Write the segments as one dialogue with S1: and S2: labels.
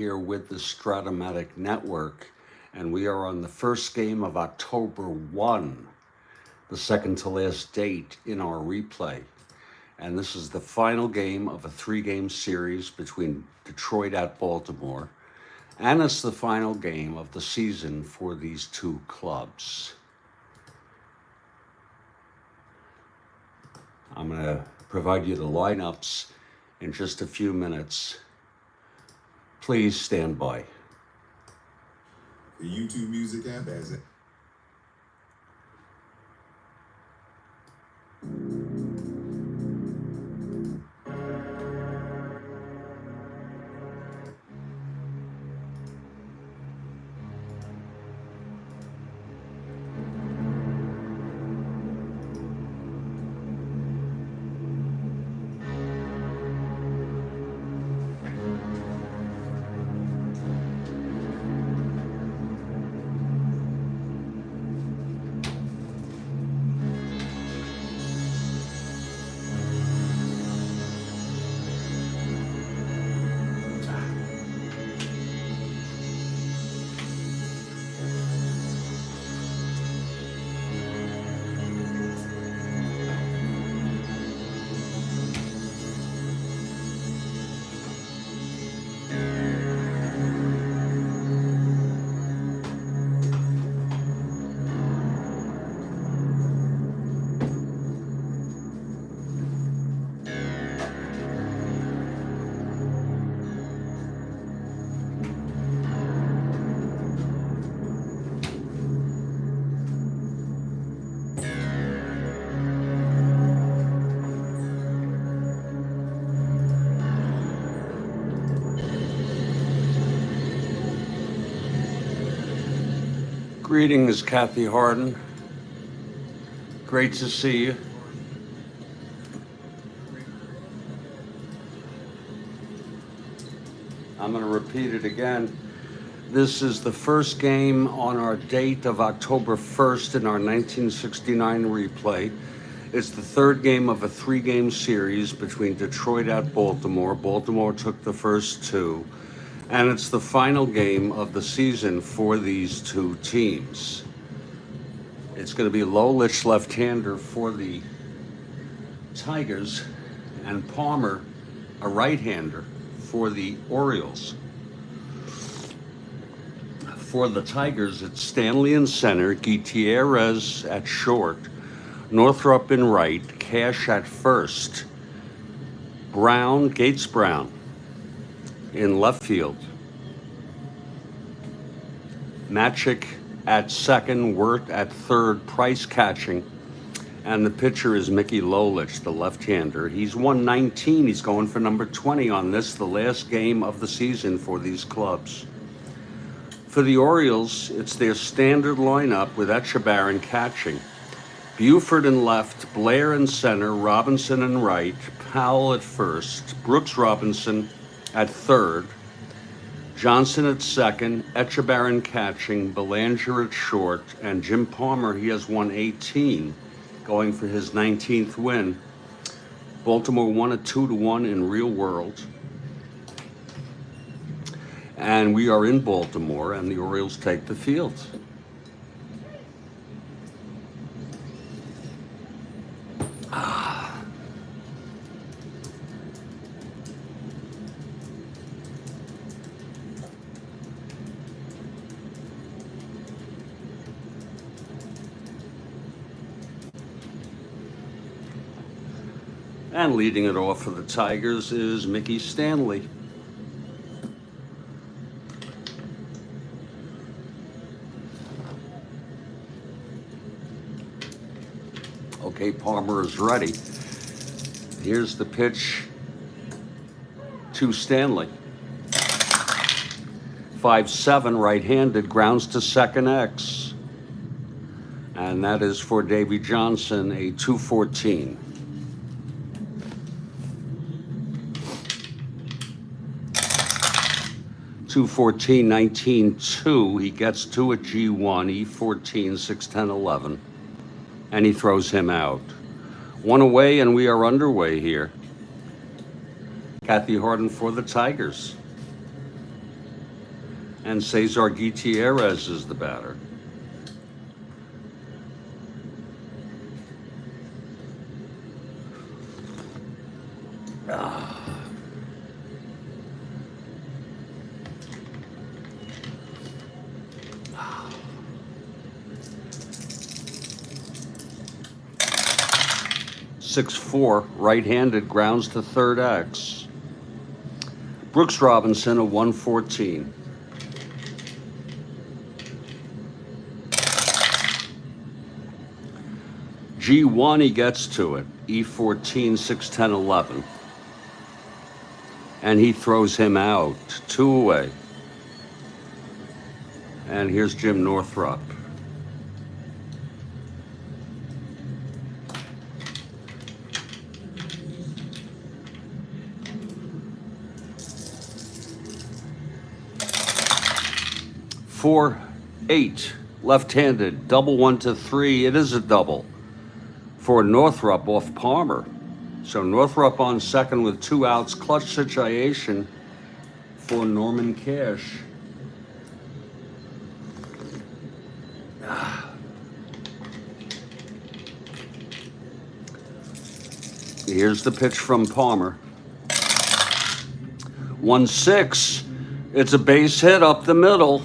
S1: here with the Strat-O-Matic network, and we are on the first game of October 1, the second to last date in our replay. And this is the final game of a 3-game series between Detroit at Baltimore, and it's the final game of the season for these two clubs. I'm going to provide you the lineups in just a few minutes. Please stand by.
S2: The YouTube Music app has it.
S1: Greetings, Kathy Harden. Great to see you. I'm going to repeat it again. This is the first game on our date of October 1st in our 1969 replay. It's the third game of a 3-game series between Detroit at Baltimore. Baltimore took the first two. And it's the final game of the season for these two teams. It's going to be Lolich, left-hander for the Tigers, and Palmer, a right-hander for the Orioles. For the Tigers, it's Stanley in center, Gutierrez at short, Northrup in right, Cash at first, Gates Brown in left field, Matic at second, Wirt at third, Price catching, and the pitcher is Mickey Lolich, the left-hander. He's 119. He's going for number 20 on this, the last game of the season for these clubs. For the Orioles, it's their standard lineup with Etchebarren catching, Buford in left, Blair in center, Robinson in right, Powell at first, Brooks Robinson at third, Johnson at second, Etchebarren catching, Belanger at short, and Jim Palmer, he has 118, going for his 19th win. Baltimore won it 2-1 in real world. And we are in Baltimore, and the Orioles take the field. And leading it off for the Tigers is Mickey Stanley. Okay, Palmer is ready. Here's the pitch to Stanley. 5-7, right-handed, grounds to second X. And that is for Davy Johnson, a 214. .214, 19-2. He gets two at G1, E14, 6-10, 11. And he throws him out. One away, and we are underway here. Kathy Harden for the Tigers. And Cesar Gutierrez is the batter. Ah. 6-4, right-handed, grounds to third X. Brooks Robinson, a 114. G1, he gets to it. E14, 6-10, 11. And he throws him out. 2 away. And here's Jim Northrup. Four, 8, left-handed, double 1-3. It is a double for Northrup off Palmer. So Northrup on second with 2 outs, clutch situation for Norman Cash. Here's the pitch from Palmer. 1-6. It's a base hit up the middle.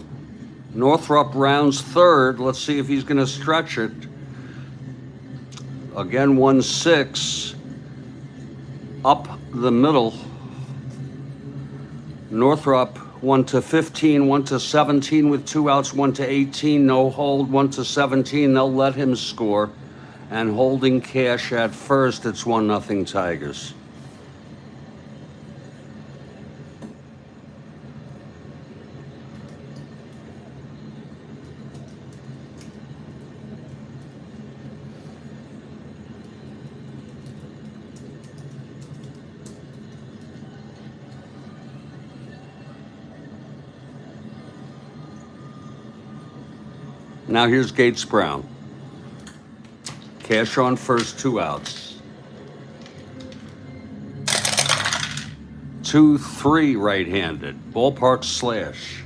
S1: Northrup rounds third. Let's see if he's going to stretch it. Again, 1-6. Up the middle. Northrup 1-15, 1-17 with 2 outs, 1-18, no hold, 1-17. They'll let him score. And holding Cash at first, it's 1-0 Tigers. Now here's Gates Brown. Cash on first, 2 outs. 2-3 right-handed. Ballpark slash.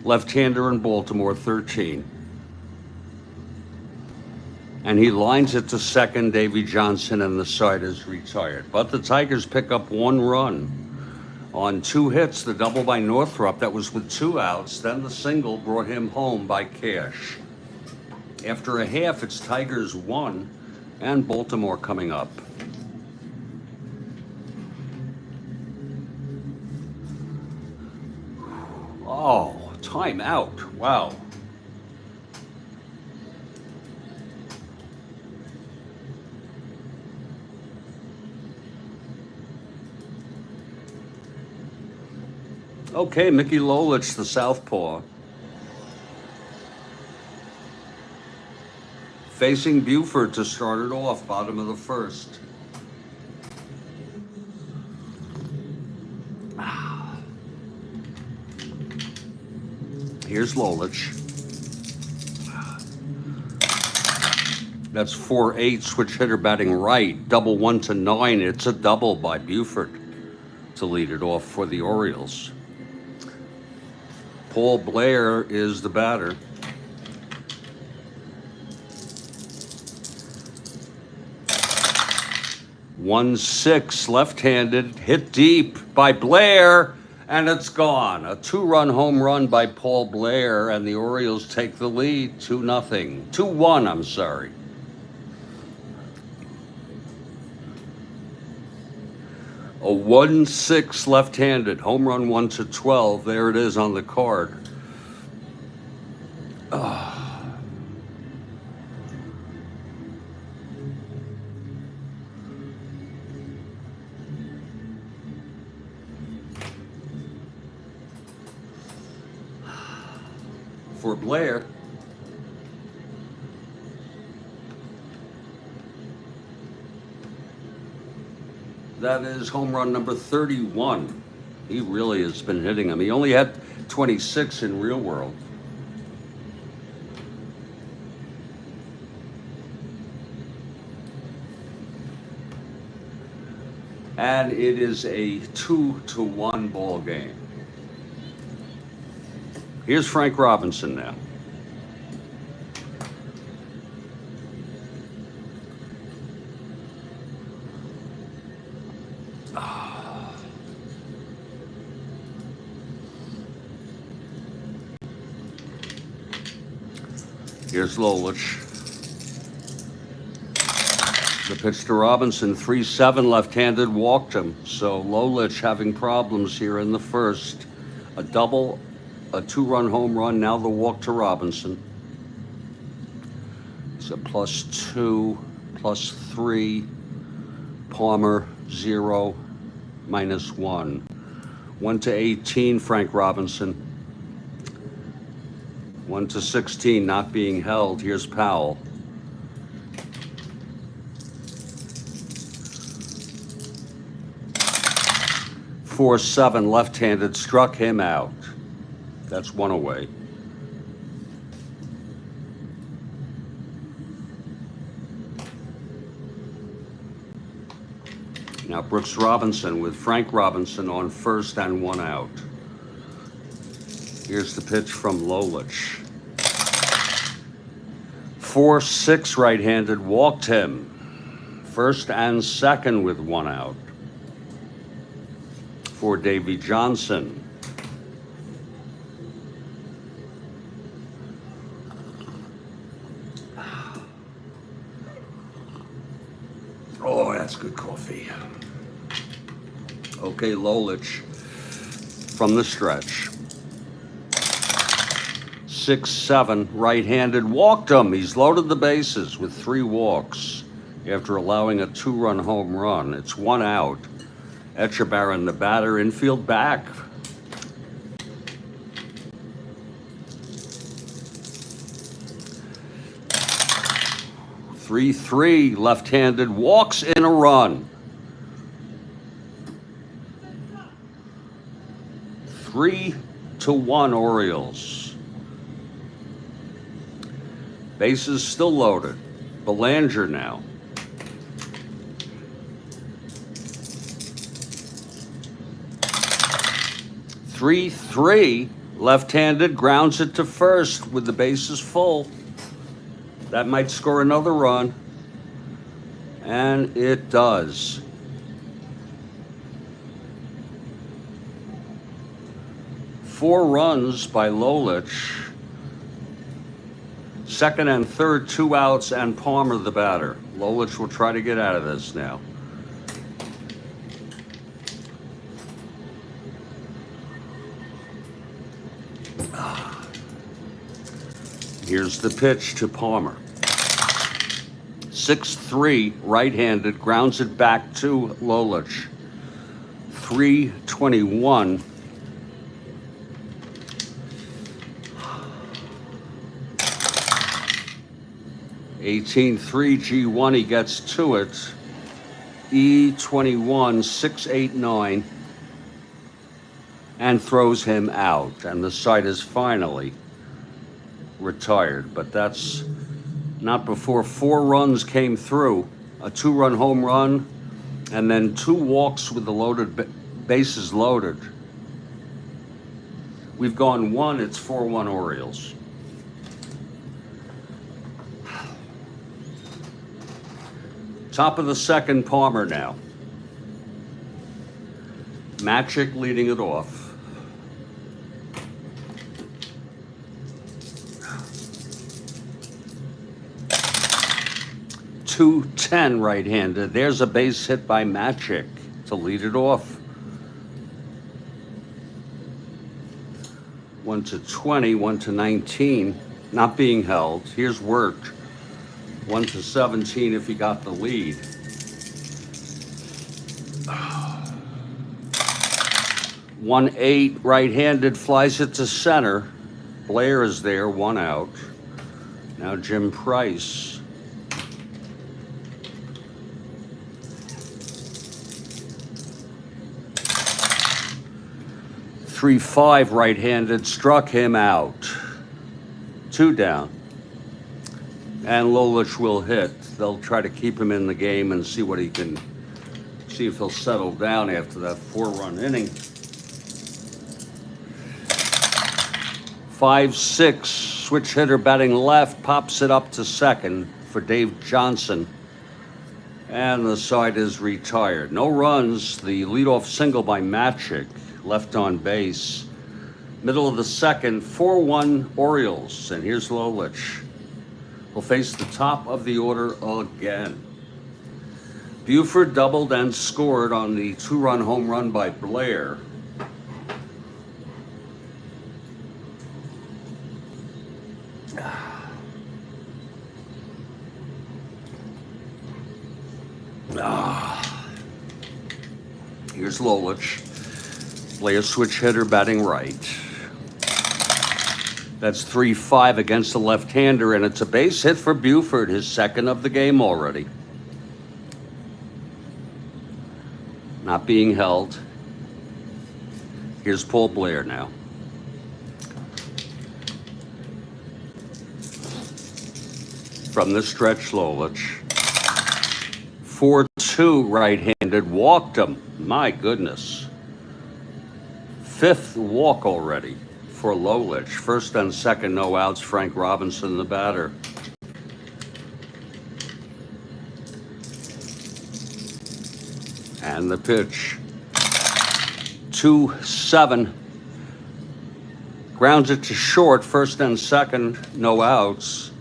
S1: Left-hander in Baltimore, 13. And he lines it to second. Davy Johnson and the side is retired. But the Tigers pick up 1 run. On 2 hits, the double by Northrup, that was with 2 outs. Then the single brought him home by Cash. After a half, it's Tigers 1 and Baltimore coming up. Oh, timeout. Wow. Okay, Mickey Lolich, the southpaw. Facing Buford to start it off, bottom of the first. Here's Lolich. That's 4-8, switch hitter batting right. Double 1-9. It's a double by Buford to lead it off for the Orioles. Paul Blair is the batter. One 6 left-handed, hit deep by Blair, and it's gone. A 2-run home run by Paul Blair, and the Orioles take the lead 2-0. 2-1, I'm sorry. A 1-6 left-handed, home run 1-12. There it is on the card. For Blair. That is home run number 31. He really has been hitting them. He only had 26 in real world. And it is a 2-1 ball game. Here's Frank Robinson now. Here's Lolich. The pitch to Robinson, 3-7 left-handed, walked him. So Lolich having problems here in the first. A double, a 2-run home run, now the walk to Robinson. It's a +2, +3, Palmer 0, -1. 1-18, Frank Robinson. 1-16, not being held. Here's Powell. 4-7 left-handed, struck him out. That's one away. Now Brooks Robinson with Frank Robinson on first and 1 out. Here's the pitch from Lolich. 4-6 right-handed, walked him. First and second with 1 out. For Davy Johnson. Oh, that's good coffee. Okay, Lolich from the stretch. 6-7 right-handed, walked him. He's loaded the bases with 3 walks after allowing a 2-run home run. It's 1 out. Etchebarren, the batter, infield back. Three left-handed, walks in a run. 3-1 Orioles. Bases still loaded. Belanger now. 3-3 left-handed, grounds it to first with the bases full. That might score another run. And it does. Four runs by Lolich. Second and third, 2 outs, and Palmer the batter. Lolich will try to get out of this now. Here's the pitch to Palmer. 6-3 right-handed, grounds it back to Lolich. 3-21. $18-3 G1, he gets to it. E21, 6-8-9, and throws him out. And the side is finally retired, but that's not before 4 runs came through. A 2-run home run, and then 2 walks with the loaded bases loaded. We've gone 1, it's 4-1 Orioles. Top of the second, Palmer now. Matic leading it off. .210 right-handed. There's a base hit by Matic to lead it off. 1-20, 1-19, not being held. Here's Wirt. 1-17 if he got the lead. .18 right-handed, flies it to center. Blair is there, 1 out. Now Jim Price. 3-5 right-handed, struck him out. 2 down. And Lolich will hit. They'll try to keep him in the game and see what he can See if he'll settle down after that 4-run inning. 5-6, switch hitter batting left, pops it up to second for Dave Johnson. And the side is retired. No runs, the leadoff single by Matic, left on base. Middle of the second, 4-1 Orioles. And here's Lolich. Will face the top of the order again. Buford doubled and scored on the 2-run home run by Blair. Here's Lolich. Blair switch hitter batting right. That's 3-5 against the left-hander, and it's a base hit for Buford, his second of the game already. Not being held. Here's Paul Blair now. From the stretch, Lolich. 4-2 right-handed, walked him. My goodness. 5th walk already for Lolich. First and second, no outs. Frank Robinson, the batter. And the pitch. 2-7. Grounds it to short. First and second, no outs.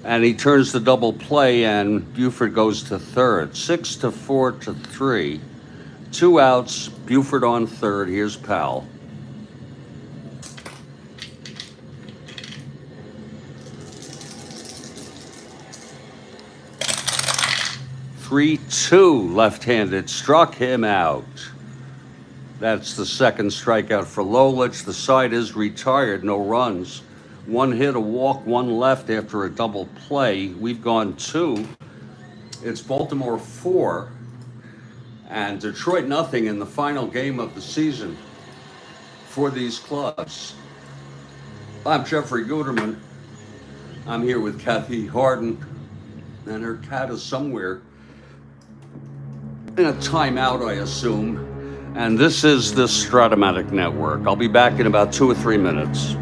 S1: And he turns the double play, and Buford goes to third. 6-4-3. 2 outs, Buford on third. Here's Powell. Three-two left-handed, struck him out. That's the second strikeout for Lolich. The side is retired, no runs. 1 hit, a walk, 1 left after a double play. We've gone 2. It's Baltimore 4 and Detroit nothing in the final game of the season for these clubs. I'm Jeffrey Guterman. I'm here with Kathy Harden, and her cat is somewhere in a timeout, I assume. And this is the Strat-O-Matic Network. I'll be back in about 2 or 3 minutes.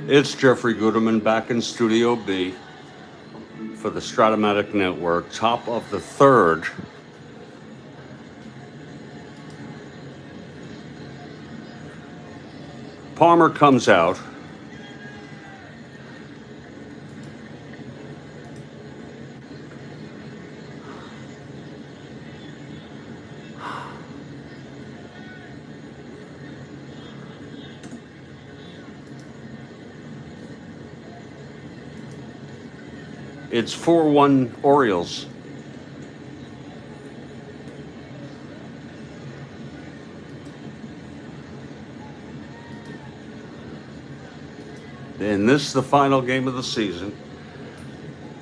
S1: It's Jeffrey Gooderman back in Studio B for the Strat-O-Matic Network. Top of the third. Palmer comes out. It's 4-1 Orioles. And this is the final game of the season.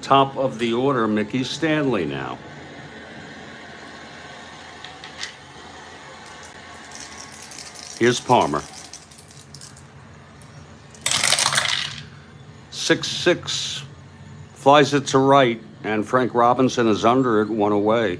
S1: Top of the order, Mickey Stanley now. Here's Palmer. 6-6. Flies it to right, and Frank Robinson is under it, one away.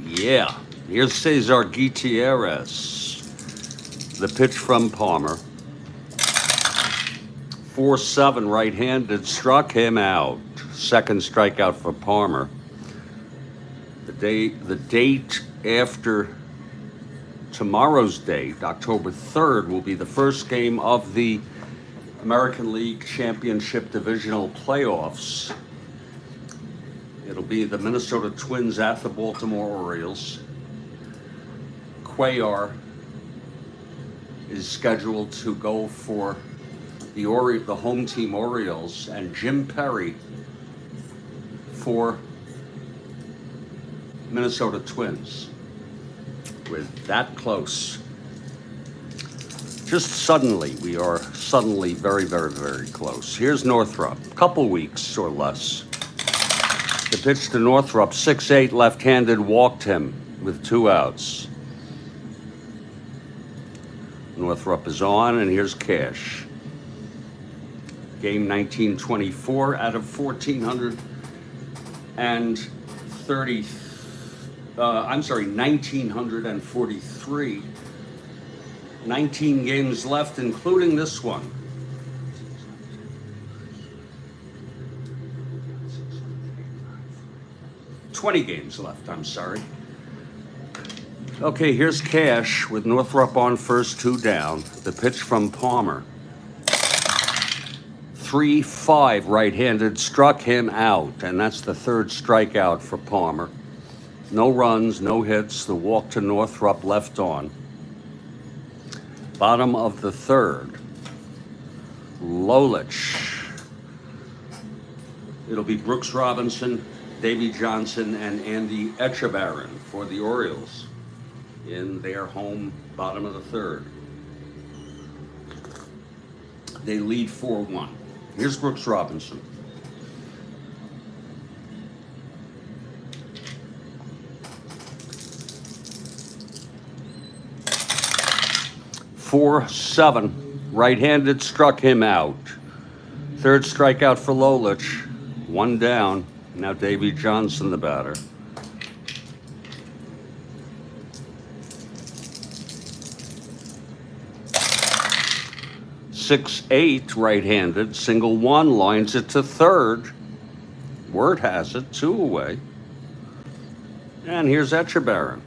S1: Yeah, here's Cesar Gutierrez. The pitch from Palmer. 4-7 right-handed, struck him out. Second strikeout for Palmer. The date after tomorrow's date, October 3rd, will be the first game of the American League Championship Divisional Playoffs. It'll be the Minnesota Twins at the Baltimore Orioles. Cuellar is scheduled to go for the home team Orioles, and Jim Perry for Minnesota Twins. With that close. Just suddenly, we are suddenly very, very, very close. Here's Northrop, a couple weeks or less. The pitch to Northrop, 6-8, left-handed, walked him with 2 outs. Northrop is on, and here's Cash. Game 1924 out of 1943. 19 games left, including this one. $20 games left, I'm sorry. Okay, here's Cash with Northrop on first, 2 down. The pitch from Palmer. 3-5 right-handed, struck him out, and that's the third strikeout for Palmer. No runs, no hits, the walk to Northrop left on. Bottom of the third. Lolich. It'll be Brooks Robinson, Davey Johnson, and Andy Etchebarren for the Orioles in their home bottom of the third. They lead 4-1. Here's Brooks Robinson. .47 right-handed, struck him out. Third strikeout for Lolich. 1 down. Now Davey Johnson, the batter. .68 right-handed, single 1, lines it to third. Word has it, 2 away. And here's Etchebarren.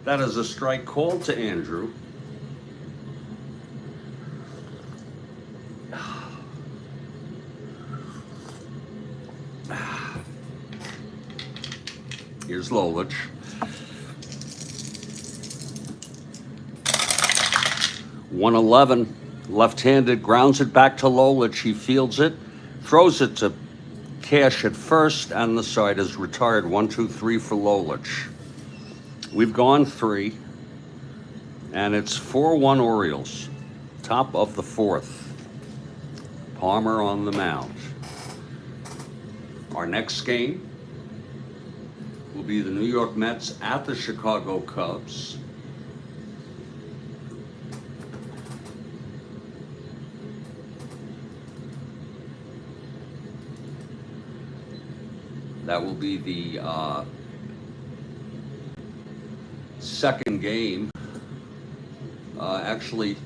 S1: That is a strike called to Andrew. Here's Lolich. .111, left-handed, grounds it back to Lolich. He fields it, throws it to Cash at first, and the side is retired. 1-2-3 for Lolich. We've gone 3, and it's 4-1 Orioles. Top of the fourth. Palmer on the mound. Our next game will be the New York Mets at the Chicago Cubs. That will be the second game. Actually,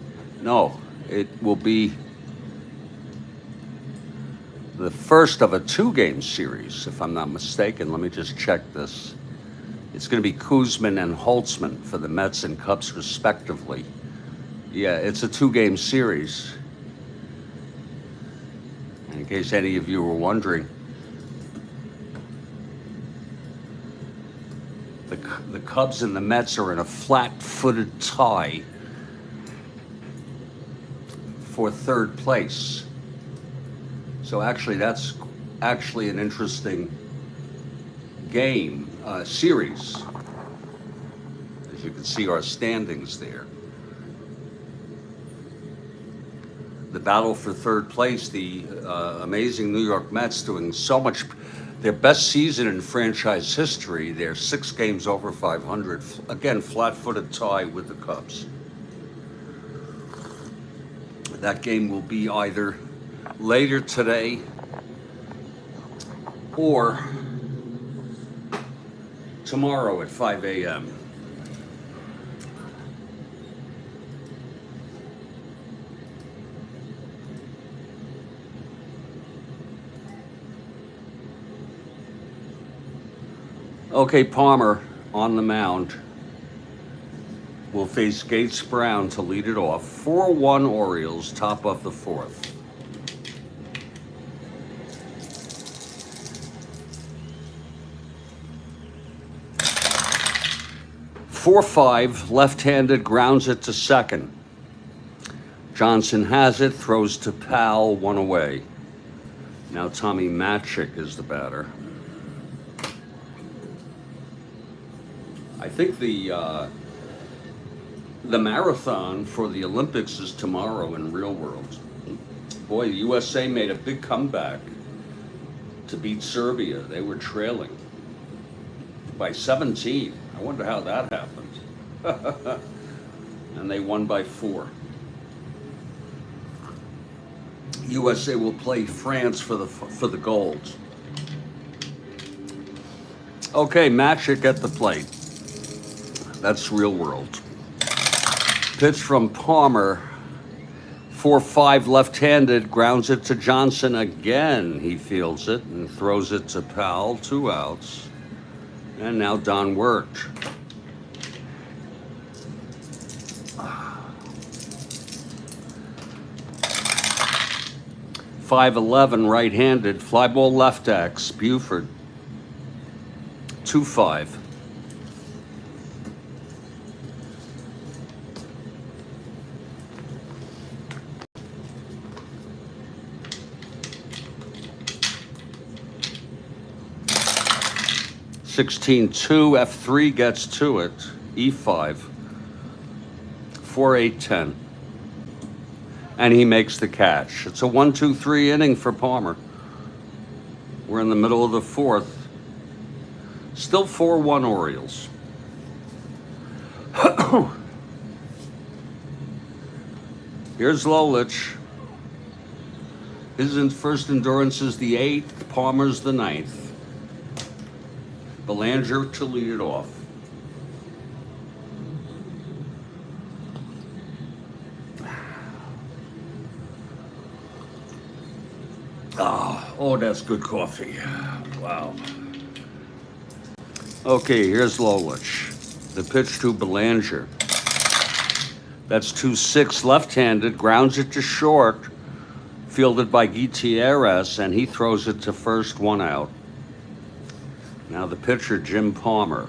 S1: no, it will be the first of a two-game series, if I'm not mistaken. Let me just check this. It's going to be Kuzman and Holtzman for the Mets and Cubs, respectively. Yeah, it's a two-game series. In case any of you were wondering, the Cubs and the Mets are in a flat-footed tie for third place. So actually, that's actually an interesting game, series. As you can see, our standings there. The battle for third place, the amazing New York Mets doing so much, their best season in franchise history. They're 6 games over 500. Again, flat-footed tie with the Cubs. That game will be either later today or tomorrow at 5 a.m. Okay, Palmer on the mound will face Gates Brown to lead it off. 4-1 Orioles, top of the fourth. Four-5, left-handed, grounds it to second. Johnson has it, throws to Powell, one away. Now Tommy Matchik is the batter. I think the marathon for the Olympics is tomorrow in real world. Boy, the USA made a big comeback to beat Serbia. They were trailing by 17. I wonder how that happened. And they won by 4. USA will play France for the gold. Okay, Matchik at the plate. That's real world. Pitch from Palmer. 4-5 left-handed, grounds it to Johnson again. He fields it and throws it to Powell, 2 outs. And now Don Buford. .511 right-handed, fly ball left X, Buford. 2-5. (16-2) F3 gets to it. E5. 4-8-10. And he makes the catch. It's a 1-2-3 inning for Palmer. We're in the middle of the fourth. Still 4-1 Orioles. Here's Lolich. His first endurance is the 8th. Palmer's the 9th. Belanger to lead it off. Oh, that's good coffee. Wow. Okay, here's Lolich. The pitch to Belanger. That's 2-6 left-handed, grounds it to short, fielded by Gutierrez, and he throws it to first, 1 out. Now the pitcher, Jim Palmer.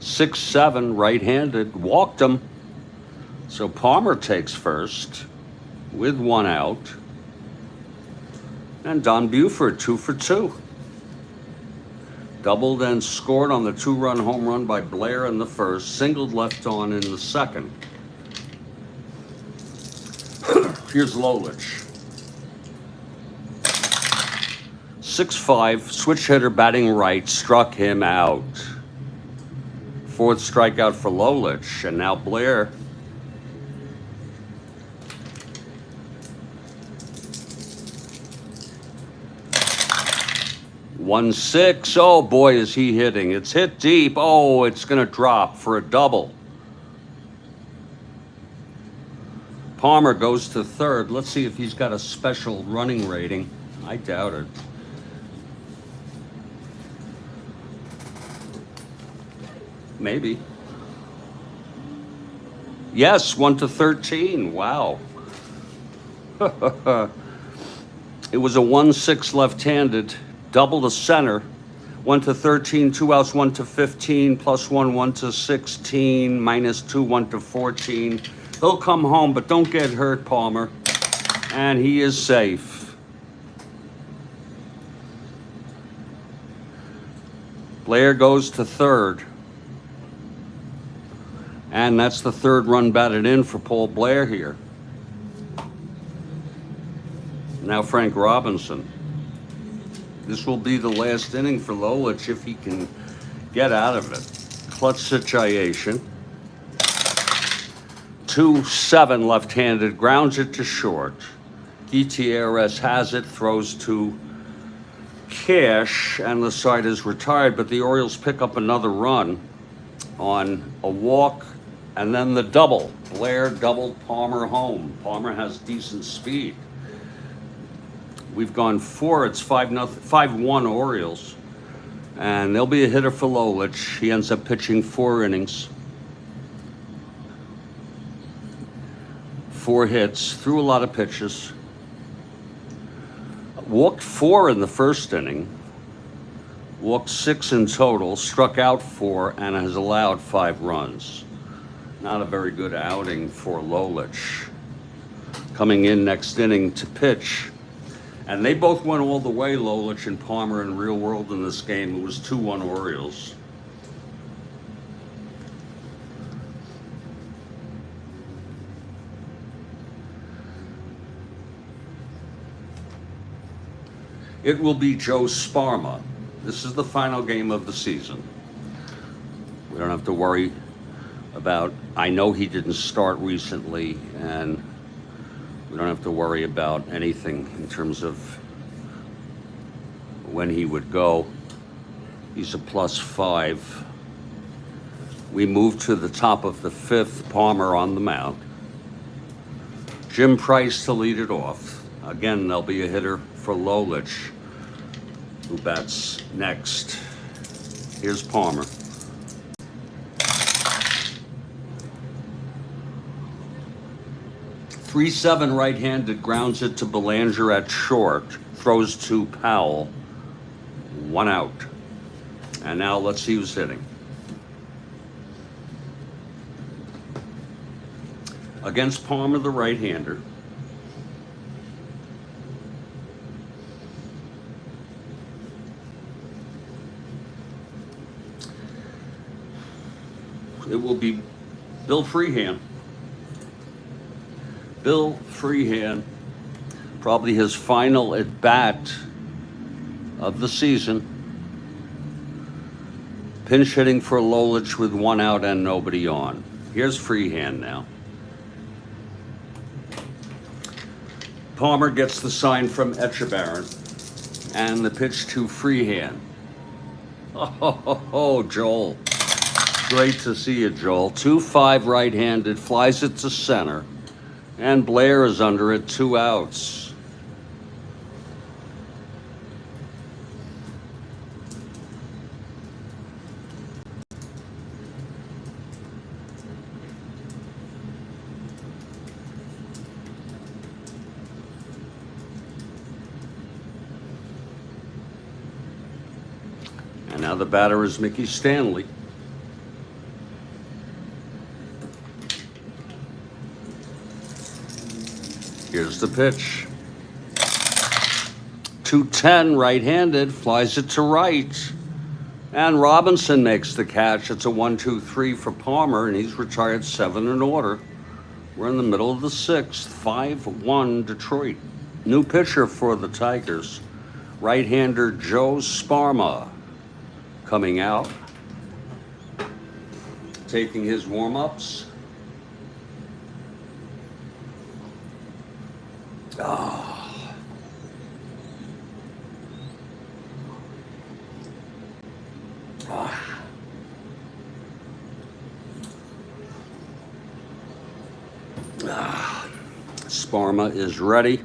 S1: .6-7 right-handed, walked him. So Palmer takes first with 1 out. And Don Buford, 2 for 2. Doubled and scored on the 2-run home run by Blair in the first, singled left on in the second. Here's Lolich. 6-5, switch hitter batting right, struck him out. Fourth strikeout for Lolich, and now Blair. One six. Oh boy, is he hitting. It's hit deep. Oh, it's going to drop for a double. Palmer goes to third. Let's see if he's got a special running rating. I doubt it. Maybe. Yes, 1-13. Wow. It was a 1-6 left-handed, double to center. 1-13, 2 outs, 1-15, +1, 1-16, -2, 1-14. He'll come home, but don't get hurt, Palmer. And he is safe. Blair goes to third. And that's the third run batted in for Paul Blair here. Now Frank Robinson. This will be the last inning for Lolich if he can get out of it. Clutch situation. 2-7 left-handed, grounds it to short. Gutierrez has it, throws to Cash, and the side is retired, but the Orioles pick up another run on a walk, and then the double. Blair doubled Palmer home. Palmer has decent speed. We've gone 4, it's 5-1 Orioles. And there'll be a hitter for Lolich. He ends up pitching 4 innings. 4 hits, threw a lot of pitches. Walked 4 in the first inning. Walked 6 in total, struck out 4, and has allowed 5 runs. Not a very good outing for Lolich. Coming in next inning to pitch. And they both went all the way, Lolich and Palmer, in real world in this game. It was 2-1 Orioles. It will be Joe Sparma. This is the final game of the season. We don't have to worry about, I know he didn't start recently, and we don't have to worry about anything in terms of when he would go. He's a +5. We move to the top of the 5th, Palmer on the mound. Jim Price to lead it off. Again, there'll be a hitter for Lolich, who bats next. Here's Palmer. .37 right-handed, grounds it to Belanger at short, throws to Powell. 1 out. And now let's see who's hitting. Against Palmer, the right-hander. It will be Bill Freehan. Bill Freehan, probably his final at-bat of the season. Pinch hitting for Lolich with 1 out and nobody on. Here's Freehan now. Palmer gets the sign from Etchebarren, and the pitch to Freehan. Oh, Joel. Great to see you, Joel. 2-5 right-handed, flies it to center, and Blair is under it, 2 outs. And now the batter is Mickey Stanley. Here's the pitch. 210 right-handed, flies it to right. And Robinson makes the catch. It's a 1-2-3 for Palmer, and he's retired 7 in order. We're in the middle of the 6th, 5-1 Detroit. New pitcher for the Tigers, right-hander Joe Sparma coming out. taking his warm-ups. Ah. Ah. Ah. Sparma is ready.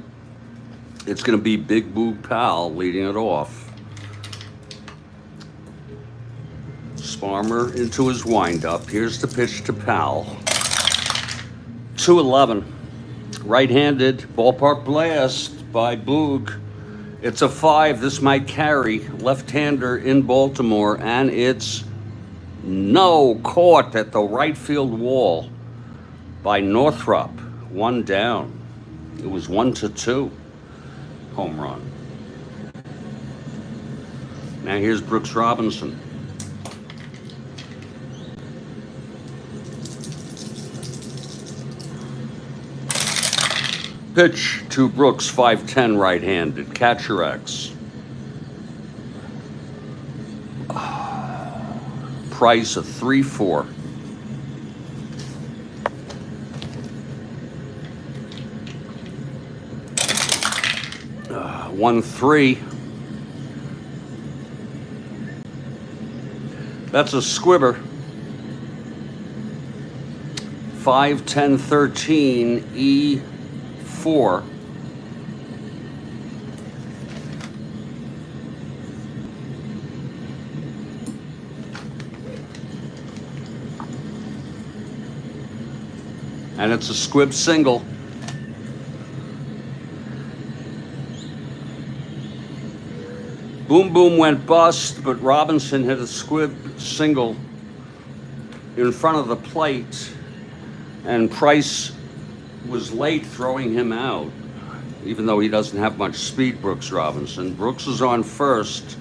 S1: It's going to be Big Boo Pal leading it off. Sparmer into his windup. Here's the pitch to Pal. 2-11. Right-handed ballpark blast by Boog. It's a 5. This might carry. Left-hander in Baltimore, and it's no, caught at the right field wall by Northrop. 1 down. It was 1-2. Home run. Now here's Brooks Robinson. Pitch to Brooks, 5'10", right-handed. Catcher X. Price of 3-4. Uh, 1-3. That's a squibber. 5-10-13 E4. And it's a squib single. Boom Boom went bust, but Robinson hit a squib single in front of the plate, and Price was late throwing him out, even though he doesn't have much speed, Brooks Robinson. Brooks is on first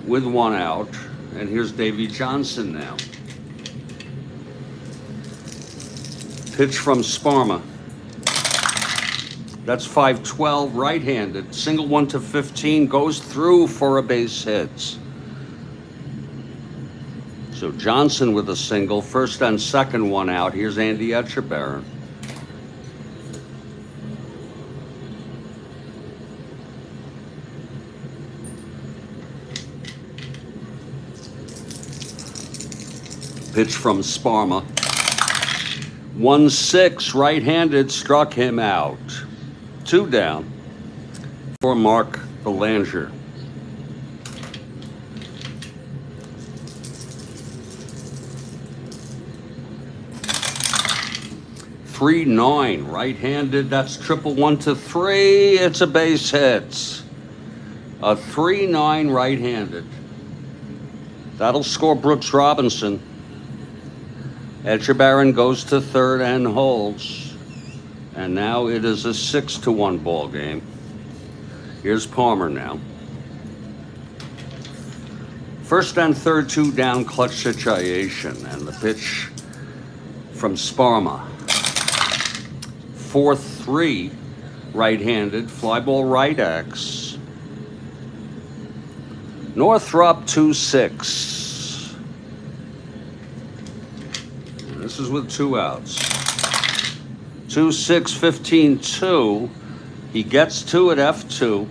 S1: with 1 out, and here's Davy Johnson now. Pitch from Sparma. That's 5-12, right-handed. Single 1-15, goes through for a base hit. So Johnson with a single, first and second 1 out. Here's Andy Etchebarren. Pitch from Sparma. 1-6, right-handed, struck him out. 2 down for Mark Belanger. Three 9, right-handed. That's triple 1-3. It's a base hit. A 3-9 right-handed. That'll score Brooks Robinson. Etchebarren goes to third and holds. And now it is a 6-1 ball game. Here's Palmer now. First and third, 2 down, clutch situation. And the pitch from Sparma. 4-3, right-handed, fly ball right X. Northrop 2-6. This is with 2 outs. 2-6, 15-2. He gets 2 at F2.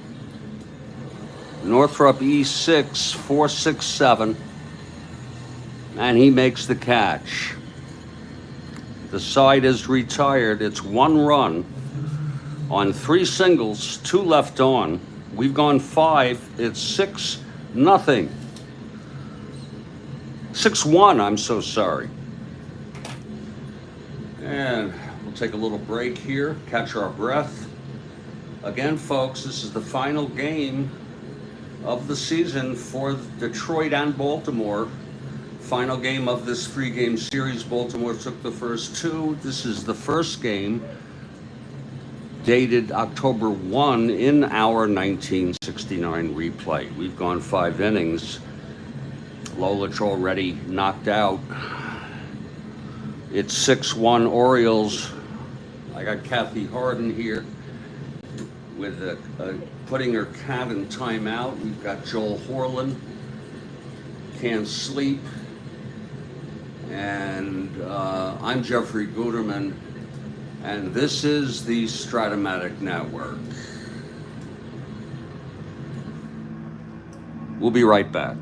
S1: Northrop E6, 4-6-7. And he makes the catch. The side is retired. It's 1 run on 3 singles, 2 left on. We've gone 5. It's 6-0. 6-1, I'm so sorry. And we'll take a little break here, catch our breath. Again, folks, this is the final game of the season for Detroit and Baltimore. Final game of this 3-game series. Baltimore took the first 2. This is the first game dated October 1 in our 1969 replay. We've gone 5 innings. Lolich already knocked out. It's 6-1 Orioles. I got Kathy Harden here with putting her cat in timeout. We've got Joel Horland, can't sleep. And and I'm Jeffrey Guterman, and this is the Strat-O-Matic Network. We'll be right back.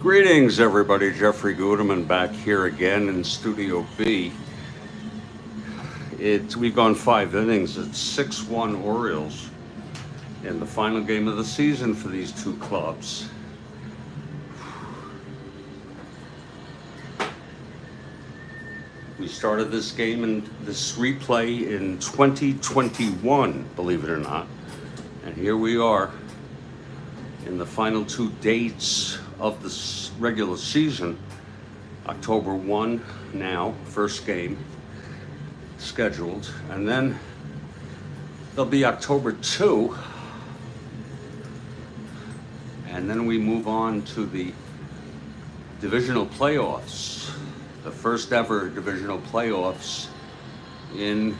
S1: Greetings, everybody. Jeffrey Guterman back here again in Studio B. We've gone 5 innings. It's 6-1 Orioles in the final game of the season for these two clubs. We started this game in this replay in 2021, believe it or not. And here we are in the final 2 dates of the regular season. October 1 now, first game scheduled. And then there'll be October 2. And then we move on to the divisional playoffs. The first ever divisional playoffs in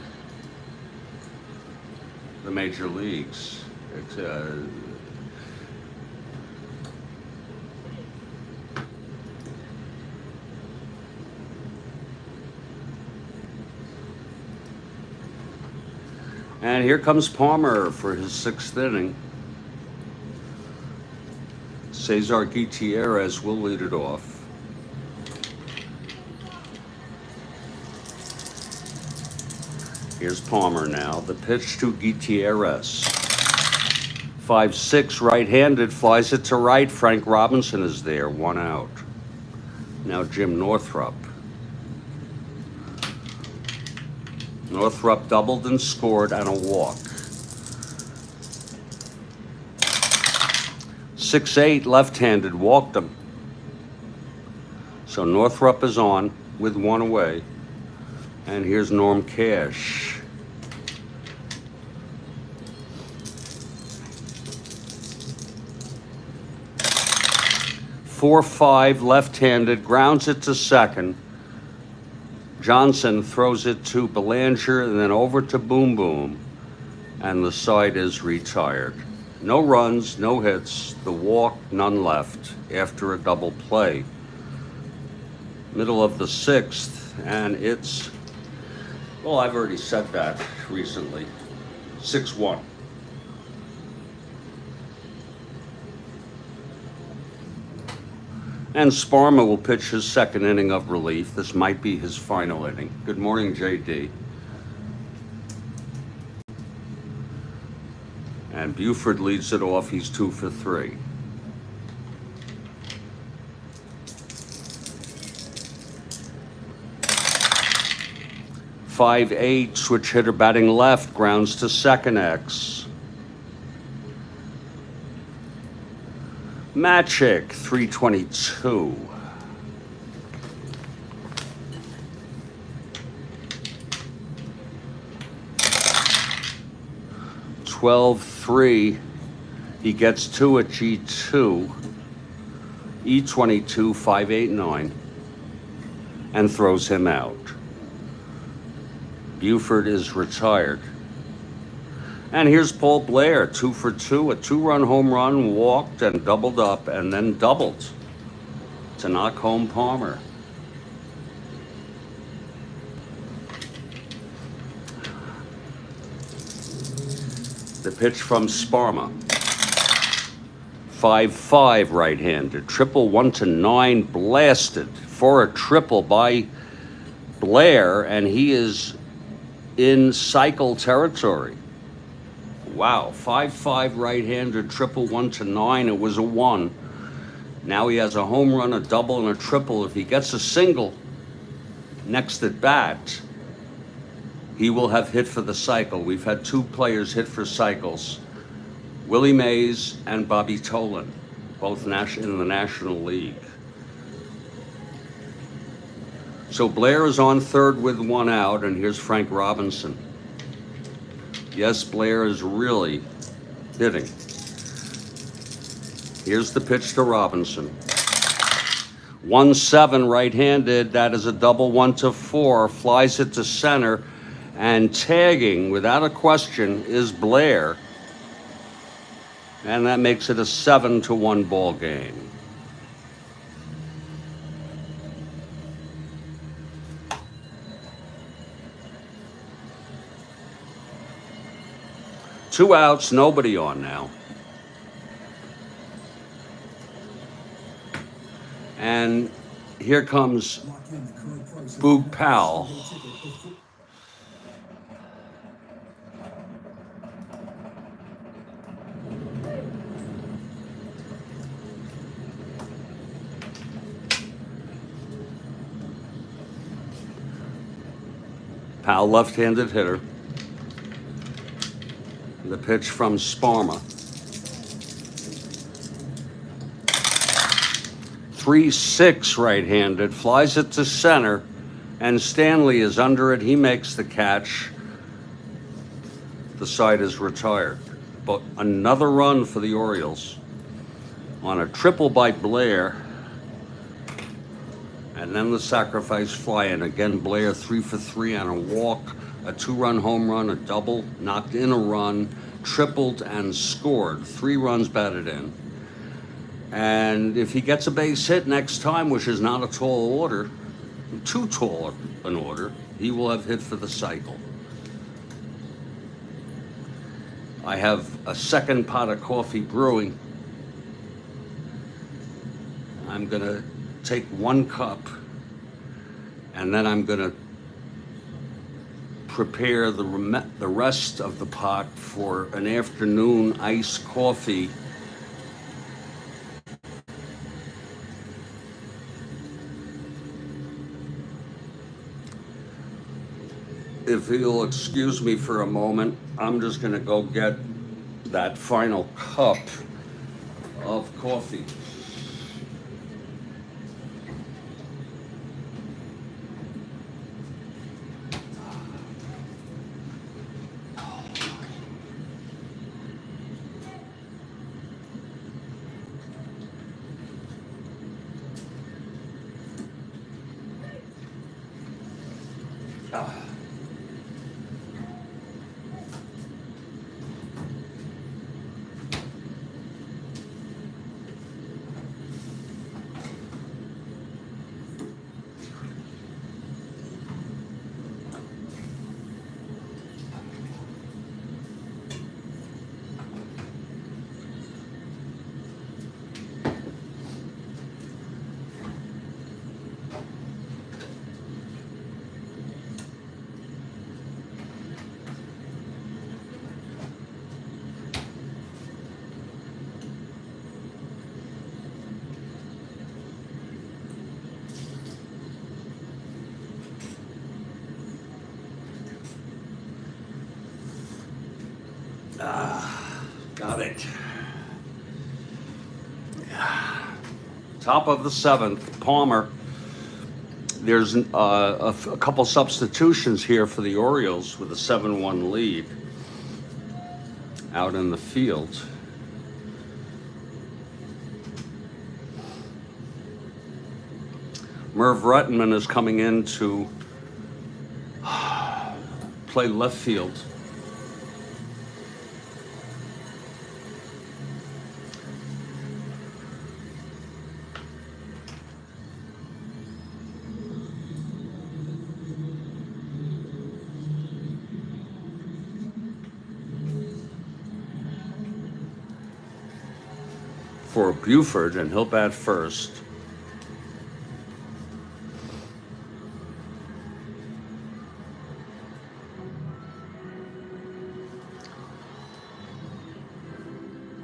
S1: the major leagues. And here comes Palmer for his 6th inning. Cesar Gutierrez will lead it off. Here's Palmer now. The pitch to Gutierrez. 5-6 right-handed, flies it to right. Frank Robinson is there, 1 out. Now Jim Northrup. Northrup doubled and scored and a walk. 6-8 left-handed, walked him. So Northrup is on with 1 away. And here's Norm Cash. Four-five left-handed, grounds it to second. Johnson throws it to Belanger and then over to Boom Boom. And the side is retired. No runs, no hits, the walk, none left after a double play. Middle of the 6th, and it's, well, I've already said that recently. 6-1. And Sparma will pitch his 2nd inning of relief. This might be his final inning. Good morning, JD. And Buford leads it off. He's 2 for 3. "5-8, switch hitter batting left, grounds to second X. Matic, 322. "12-3, he gets 2 at G2. E22, 5-8-9, and throws him out. Buford is retired. And here's Paul Blair, 2 for 2, a 2-run home run, walked and doubled up, and then doubled to knock home Palmer. The pitch from Sparma. 5-5 right-handed, triple 1-9, blasted for a triple by Blair, and he is in cycle territory. Wow, 5-5 right-handed, triple 1-9. It was a 1. Now he has a home run, a double, and a triple. If he gets a single next at bat, he will have hit for the cycle. We've had 2 players hit for cycles, Willie Mays and Bobby Tolan, both in the National League. So Blair is on third with 1 out, and here's Frank Robinson. Yes, Blair is really hitting. Here's the pitch to Robinson. 1-7 right-handed, that is a double 1-4, flies it to center, and tagging without a question is Blair. And that makes it a 7-1 ball game. Two outs, nobody on now. And here comes Boog Powell. Powell, left-handed hitter. The pitch from Sparma. 3-6 right-handed, flies it to center, and Stanley is under it. He makes the catch. The side is retired. But another run for the Orioles on a triple by Blair. And then the sacrifice fly. And again, Blair 3 for 3 on a walk, a 2-run home run, a double, knocked in a run, tripled and scored. 3 runs batted in. And if he gets a base hit next time, which is not a tall order, too tall an order, he will have hit for the cycle. I have a second pot of coffee brewing. I'm going to take 1 cup, and then I'm going to prepare the rest of the pot for an afternoon iced coffee. If you'll excuse me for a moment, I'm just going to go get that final cup of coffee. Got it. Top of the 7th, Palmer. There's a couple substitutions here for the Orioles with a 7-1 lead out in the field. Merv Rettenman is coming in to play left field. For Buford, and he'll bat first.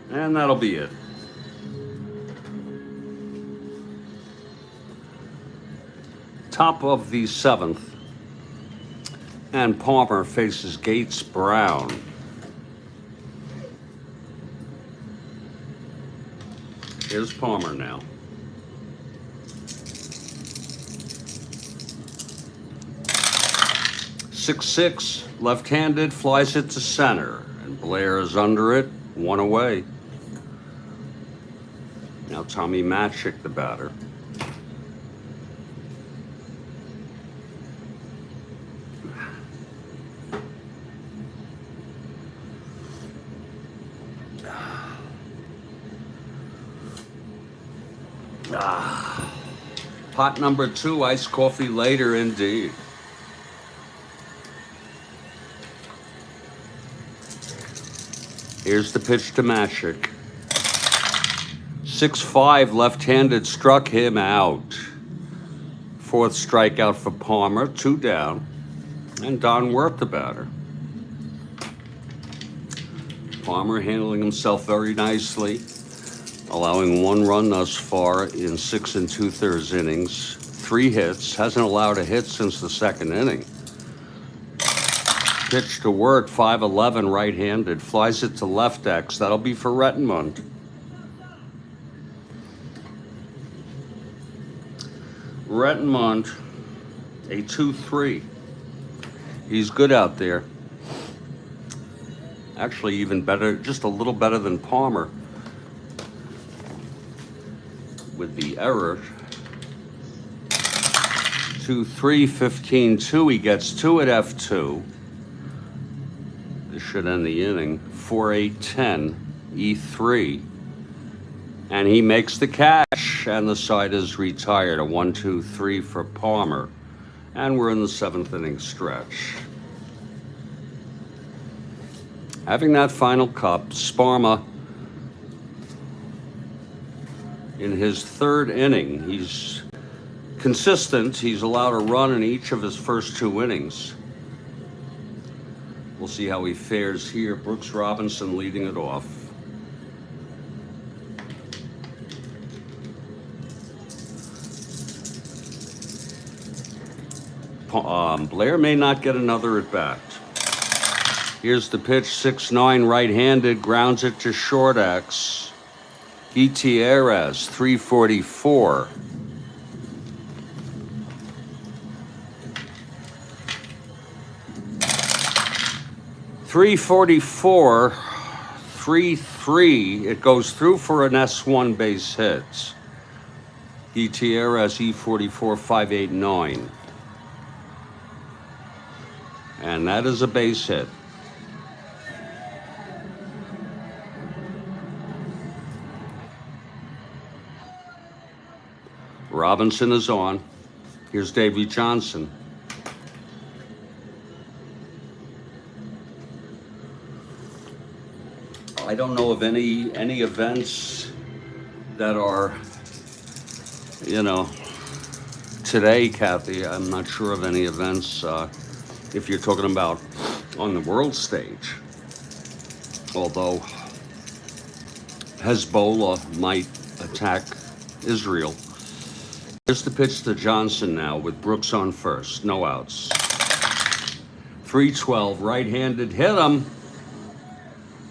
S1: And that'll be it. Top of the 7th. And Palmer faces Gates Brown. Here's Palmer now. Six, left-handed, flies it to center. And Blair is under it, 1 away. Now Tommy Matic, the batter. Pot number 2, iced coffee later indeed. Here's the pitch to Matic. 6-5 left-handed struck him out. Fourth strikeout for Palmer, 2 down. And Don worked the batter. Palmer handling himself very nicely, allowing 1 run thus far in 6 2/3 innings. 3 hits, hasn't allowed a hit since the 2nd inning. Pitch to work, 5-11 right-handed, flies it to left X. That'll be for Rettenmund. Rettenmund, a 2-3. He's good out there. Actually, even better, just a little better than Palmer with the error. 2-3, 15-2. He gets 2 at F2. This should end the inning. 4-8-10, E3. And he makes the catch, and the side is retired. A 1-2-3 for Palmer. And we're in the 7th inning stretch. Having that final cup, Sparma, in his 3rd inning, he's consistent. He's allowed a run in each of his first 2 innings. We'll see how he fares here. Brooks Robinson leading it off. Blair may not get another at bat. Here's the pitch, 6-9 right-handed, grounds it to short X. Gutierrez, 344. .344, 3-3. It goes through for an S1 base hit. Gutierrez, E44, 589. And that is a base hit. Robinson is on. Here's Davey Johnson. I don't know of any events that are, today, Kathy. I'm not sure of any events if you're talking about on the world stage. Although Hezbollah might attack Israel. Here's the pitch to Johnson now with Brooks on first. No outs. 3-12, right-handed, hit him.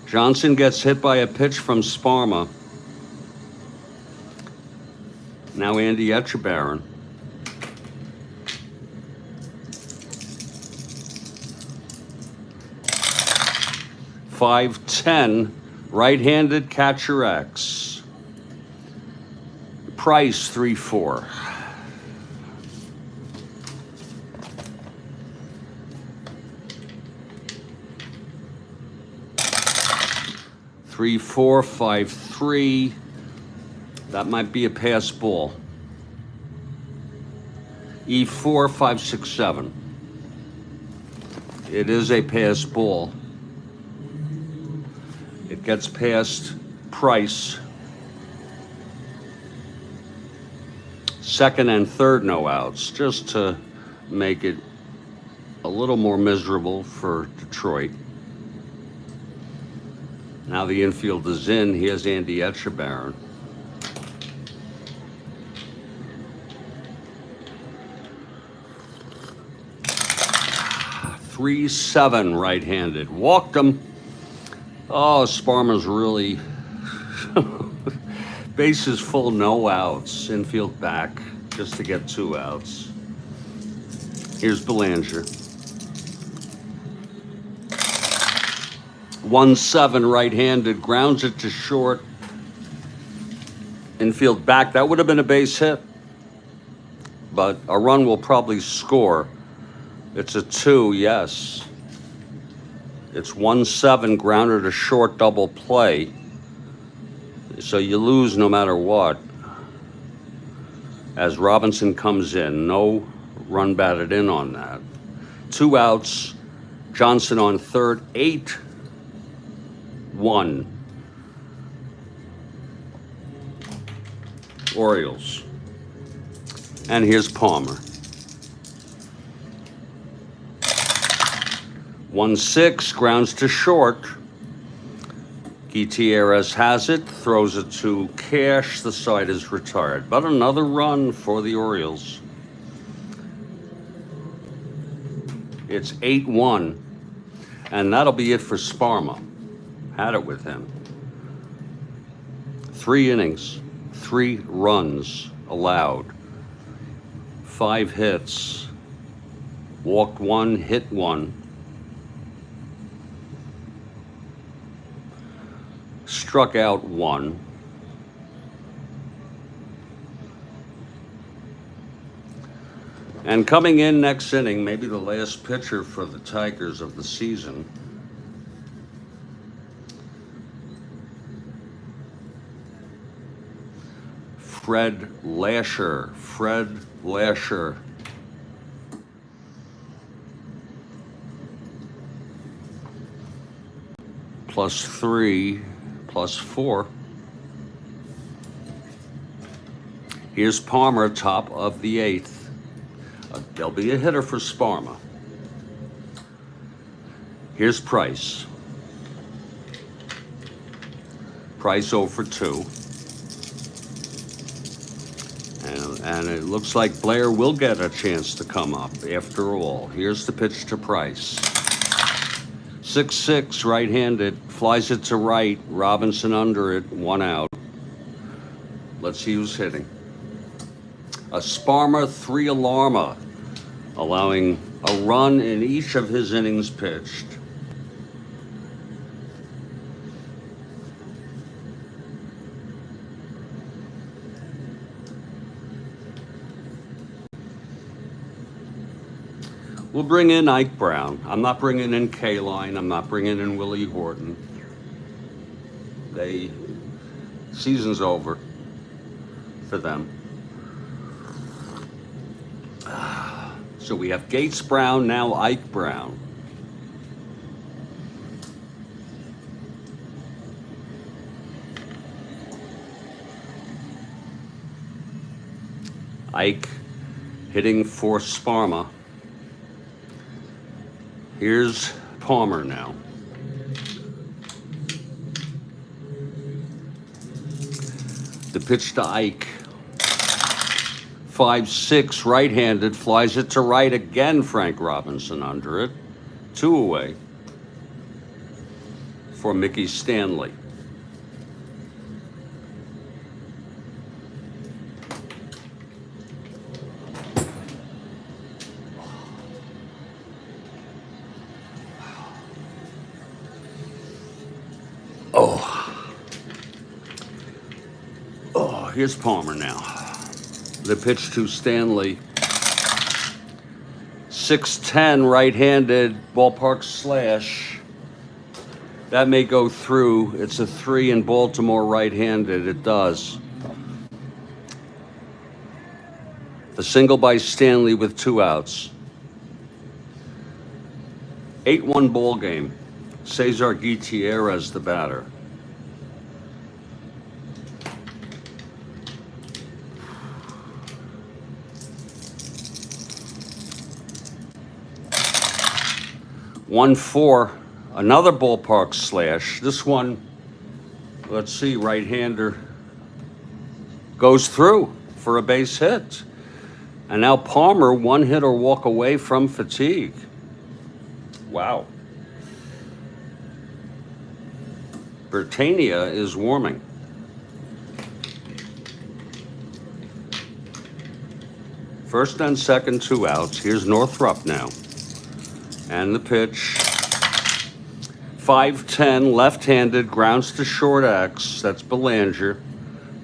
S1: Johnson gets hit by a pitch from Sparma. Now Andy Etchebarren. .510, right-handed, catcher X. Price, 3-4. Three, 4, 5, 3. That might be a pass ball. E4, 5, 6, 7. It is a pass ball. It gets past Price. 2nd and 3rd no outs, just to make it a little more miserable for Detroit. Now the infield is in. Here's Andy Etchebarren. .37 right-handed. Walked him. Oh, Sparma's really bases full, no outs. Infield back just to get 2 outs. Here's Belanger. 1-7 right-handed, grounds it to short. Infield back. That would have been a base hit, but a run will probably score. It's a 2, yes. It's 1-7, grounder to short, double play. So you lose no matter what. As Robinson comes in, no run batted in on that. 2 outs, Johnson on third, 8-1. Orioles. And here's Palmer. 1-6, grounds to short. Gutierrez has it, throws it to Cash. The side is retired. But another run for the Orioles. It's 8-1, and that'll be it for Sparma. Had it with him. 3 innings, 3 runs allowed, 5 hits, walked 1, hit 1. Struck out 1. And coming in next inning, maybe the last pitcher for the Tigers of the season, Fred Lasher. Fred Lasher. +3, +4. Here's Palmer, top of the 8th. There'll be a hitter for Sparma. Here's Price. Price 0 for 2. And it looks like Blair will get a chance to come up after all. Here's the pitch to Price. 6-6, right-handed, flies it to right. Robinson under it, 1 out. Let's see who's hitting. A Sparma 3 alarma, allowing a run in each of his innings pitched. We'll bring in Ike Brown. I'm not bringing in K-Line. I'm not bringing in Willie Horton. Season's over for them. So we have Gates Brown, now Ike Brown. Ike hitting for Sparma. Here's Palmer now. The pitch to Ike. 5-6, right-handed, flies it to right again. Frank Robinson under it. 2 away for Mickey Stanley. Here's Palmer now. The pitch to Stanley. 6-10, right-handed, ballpark slash. That may go through. It's a 3 in Baltimore, right-handed. It does. The single by Stanley with 2 outs. 8-1 ball game. Cesar Gutierrez, the batter. One 4, another ballpark slash. This one, let's see, right-hander goes through for a base hit. And now Palmer, 1 hit or walk away from fatigue. Wow. Bertania is warming. First and second, 2 outs. Here's Northrup now. And the pitch, 5-10, left-handed, grounds to short X. That's Belanger,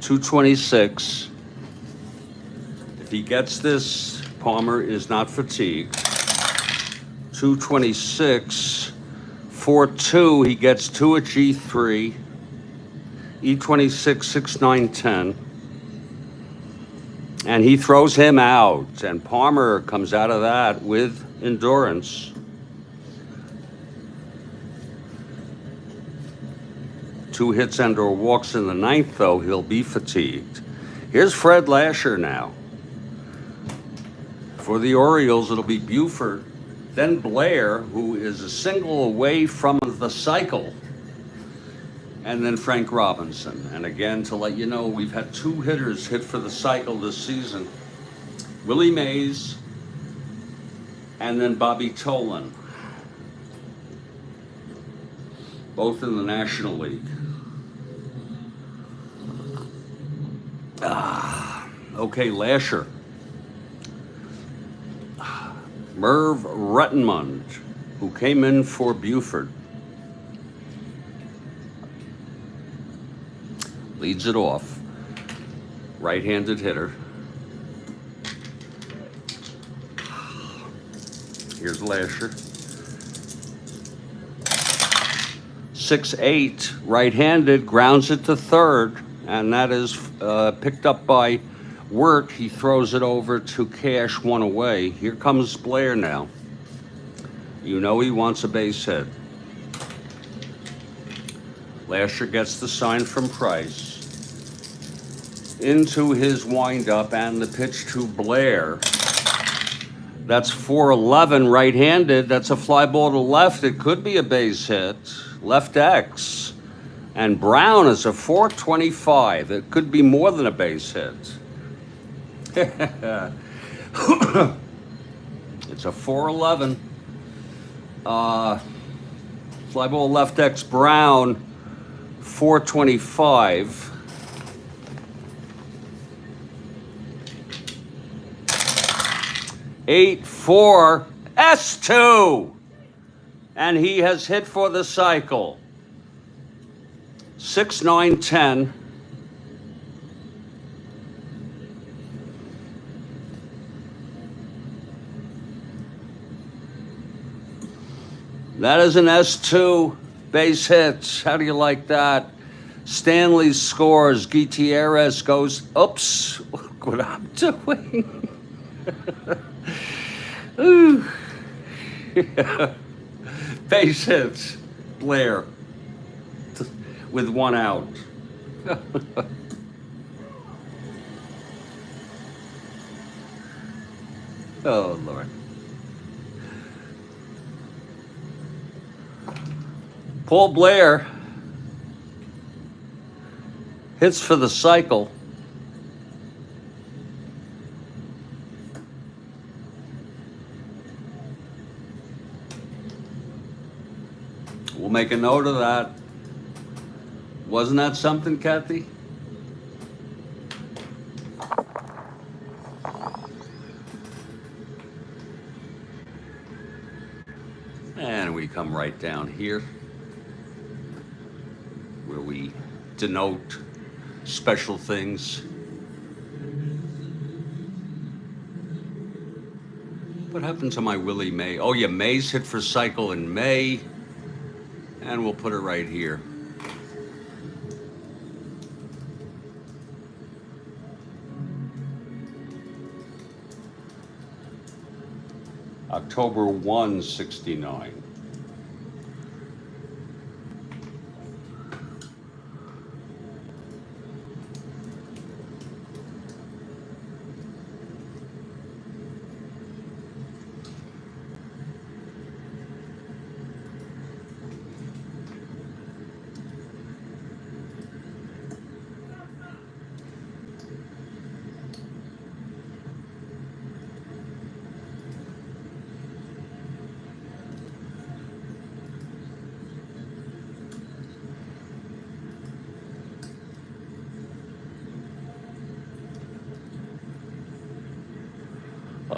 S1: 226. If he gets this, Palmer is not fatigued. 226, 4-2, he gets 2 at G3. E26, 6-9, 10. And he throws him out, and Palmer comes out of that with endurance. 2 hits and or walks in the 9th, though, he'll be fatigued. Here's Fred Lasher now. For the Orioles, it'll be Buford, then Blair, who is a single away from the cycle, and then Frank Robinson. And again, to let you know, we've had 2 hitters hit for the cycle this season. Willie Mays, and then Bobby Tolan, both in the National League. Okay, Lasher. Merv Rettenmund, who came in for Buford, leads it off. Right-handed hitter. Here's Lasher. 6'8", right-handed, grounds it to third, and that is picked up by Wirt. He throws it over to Cash, 1 away. Here comes Blair now. You know he wants a base hit. Lasher gets the sign from Price. Into his windup and the pitch to Blair. That's 4-11 right-handed. That's a fly ball to left. It could be a base hit. Left X. And Brown is a 425. It could be more than a base hit. It's a 4-11. Fly ball left X Brown, 425. Eight, 4, S2. And he has hit for the cycle. 6, 9, 10. That is an S2 base hit. How do you like that? Stanley scores. Gutierrez goes, oops, look what I'm doing. Ooh. Base hits. Blair with 1 out. Oh, Lord. Paul Blair hits for the cycle. We'll make a note of that. Wasn't that something, Kathy? And we come right down here where we denote special things. What happened to my Willie May? Oh yeah, Mays hit for cycle in May. And we'll put it right here. October 1, 69.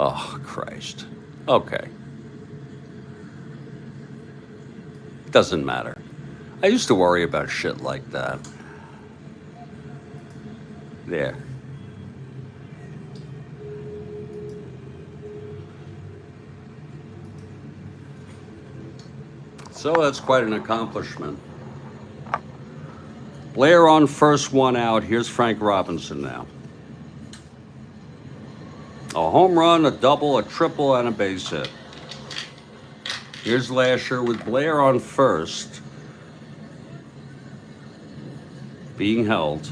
S1: Oh, Christ. Okay. Doesn't matter. I used to worry about shit like that. There. So that's quite an accomplishment. Blair on first, 1 out. Here's Frank Robinson now. A home run, a double, a triple, and a base hit. Here's Lasher with Blair on first. Being held.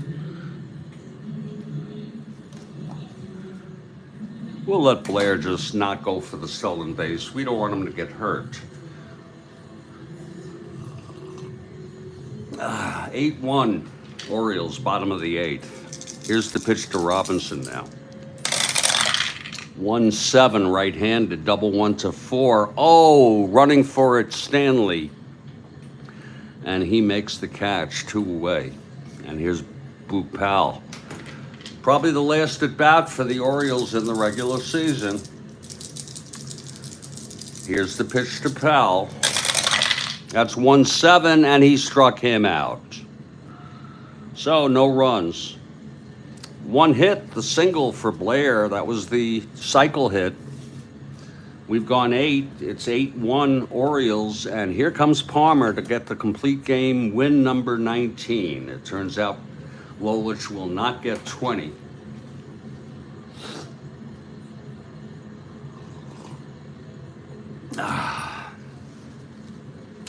S1: We'll let Blair just not go for the stolen base. We don't want him to get hurt. 8-1 Orioles, bottom of the eighth. Here's the pitch to Robinson now. 1-7 right-handed, double 1-4. Oh, running for it, Stanley. And he makes the catch, 2 away. And here's Bupal. Probably the last at bat for the Orioles in the regular season. Here's the pitch to Pal. That's 1-7, and he struck him out. So no runs. 1 hit, the single for Blair. That was the cycle hit. We've gone 8. It's 8-1 Orioles, and here comes Palmer to get the complete game win number 19. It turns out Lolich will not get 20.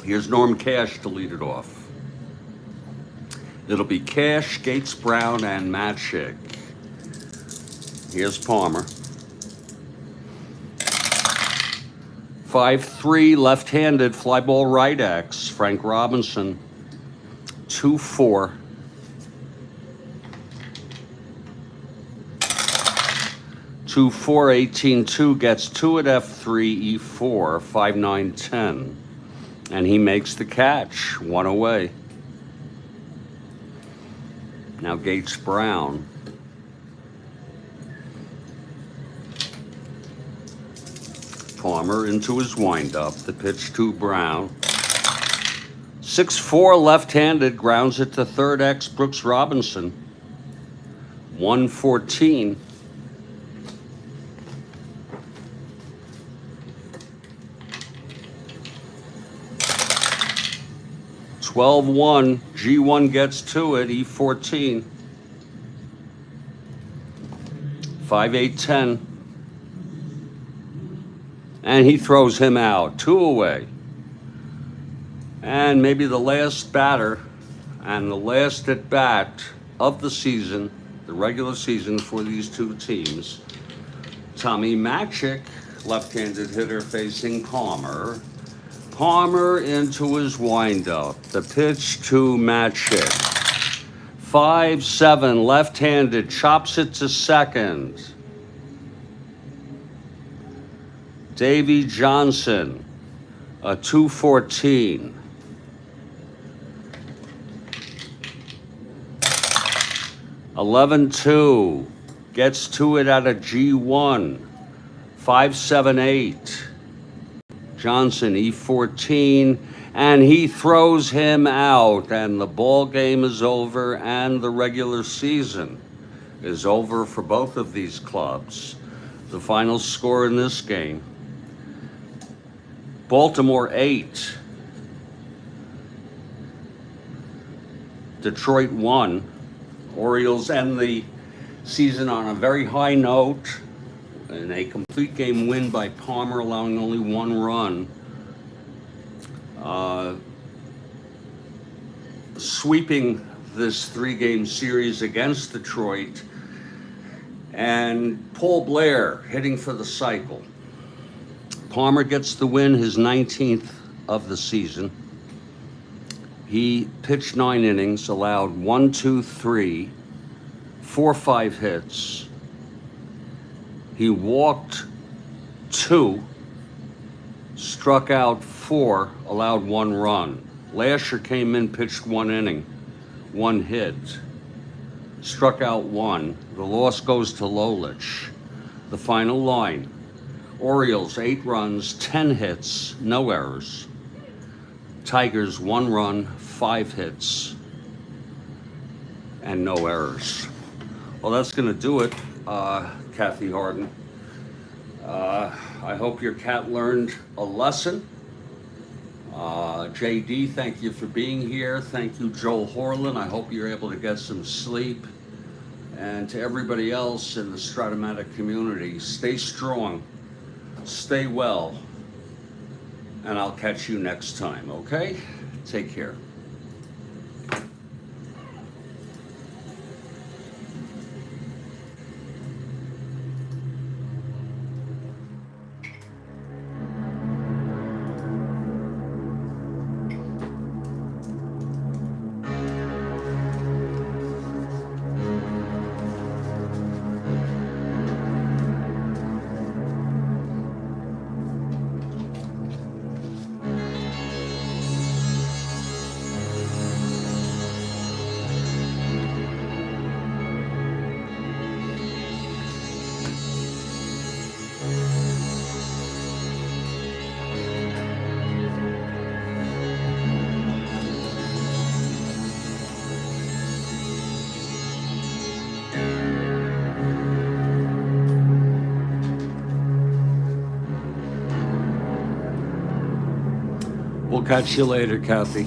S1: Here's Norm Cash to lead it off. It'll be Cash, Gates Brown, and Matic. Here's Palmer. 5-3 left-handed fly ball right X. Frank Robinson. 2-4. 2-4, 18-2, gets 2 at F3, E4, 5-9, 10. And he makes the catch, 1 away. Now Gates Brown. Palmer into his windup, the pitch to Brown. 6-4 left-handed, grounds it to third X, Brooks Robinson. 1-14. 12-1, G1 gets to it, E14. 5-8-10. And he throws him out, 2 away. And maybe the last batter and the last at bat of the season, the regular season for these two teams. Tommy Matic, left-handed hitter facing Palmer. Palmer into his windup. The pitch to Matic. 5-7, left-handed, chops it to second. Davy Johnson, a 2-14. (11-2) gets to it at a G1. 5-7-8. Johnson, E14, and he throws him out, and the ball game is over, and the regular season is over for both of these clubs. The final score in this game: Baltimore 8, Detroit 1. Orioles end the season on a very high note, and a complete game win by Palmer, allowing only 1 run. Sweeping this 3-game series against Detroit, and Paul Blair hitting for the cycle. Palmer gets the win, his 19th of the season. He pitched 9 innings, allowed 1, 2, 3, 4, 5 hits. He walked 2, struck out 4, allowed 1 run. Lasher came in, pitched 1 inning, 1 hit, struck out 1. The loss goes to Lolich. The final line: Orioles 8 runs, 10 hits, no errors. Tigers 1 run, 5 hits, and no errors. Well, that's going to do it, Kathy Harden. I hope your cat learned a lesson. JD, thank you for being here. Thank you, Joel Horlin. I hope you're able to get some sleep. And to everybody else in the Strat-O-Matic community, stay strong, stay well, and I'll catch you next time, okay? Take care. We'll catch you later, Kathy.